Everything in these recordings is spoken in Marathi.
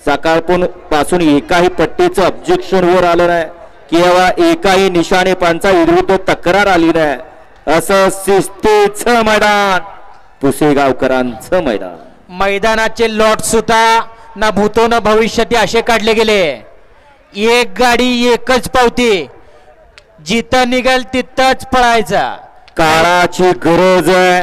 पासून एकाही पट्टीचं ऑब्जेक्शन वर आलं नाही किंवा एकाही निशाणे पंचाविरुद्ध तक्रार आली नाही. असं शिस्तीचं मैदान पुसेगावकरांचं मैदान. मैदानाचे लॉट सुद्धा ना भूतो ना भविष्यात असे काढले गेले. एक गाडी एकच पावती, जिथं निघेल तिथंच पळायचा. काळाची गरज आहे,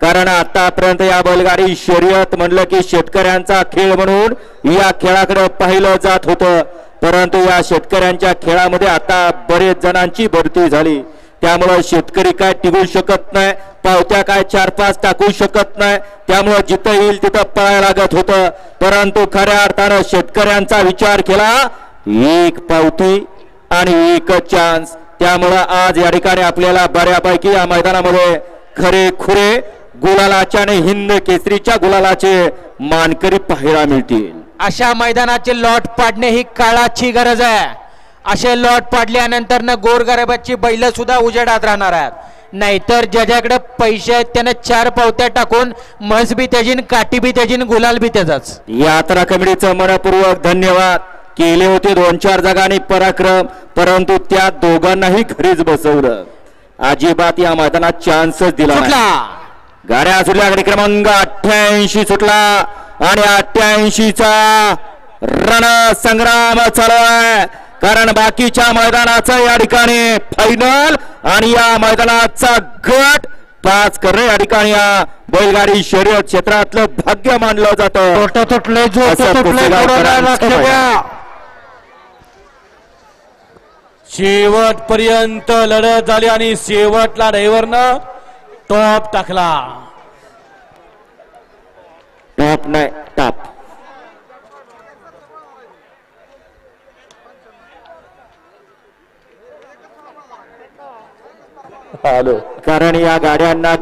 कारण आतापर्यंत या बैलगाडी शर्यत म्हणलं की शेतकऱ्यांचा खेळ म्हणून या खेळाकडे पाहिलं जात होतं. परंतु या शेतकऱ्यांच्या खेळामध्ये आता बरेच जणांची भरती झाली. त्यामुळे शेतकरी काय टिकू शकत नाही, पावत्या काय 4-5 टाकू शकत नाही. त्यामुळे जिथं येईल तिथं पळायला लागत होतं. परंतु खऱ्या अर्थानं शेतकऱ्यांचा विचार केला, एक पावती आणि एकच चान्स. त्यामुळं आज या ठिकाणी आपल्याला बऱ्यापैकी या मैदानामध्ये खरे खुरे गुलालाच्या आणि हिंद केसरीच्या गुलालाचे मानकरी पाहायला मिळतील. अशा मैदानाचे लॉट पाडणे ही काळाची गरज आहे. असे लॉट पाडल्यानंतर ना गोरगरिबाची बैल सुद्धा उजेडात राहणार आहेत. नाहीतर ज्याच्याकडे पैसे आहेत त्याने 4 पावत्या टाकून म्हस बी त्याची, काठी बी त्याची, गुलाल बी त्याचाच. यात्रा कमिटीचं मनपूर्वक धन्यवाद. केले होते 2-4 जागांनी पराक्रम, परंतु त्या दोघांनाही घरीच बसवलं. अजिबात या मैदानात चान्सच दिला नाही. गाड्या सुटल्या, गाडी क्रमांक 88 सुटला आणि 88चा रणसंग्राम चालू आहे. कारण बाकीच्या मैदानाचा या ठिकाणी फायनल आणि या मैदानाचा गट 5 करणे या ठिकाणी या बैलगाडी शर्यत क्षेत्रातलं भाग्य मानलं जातं. शेवटपर्यंत लढत झाली आणि शेवटला ड्रायव्हरनं टॉप टाकला. टॉप नाही टॉप. कारण या गाड्यांना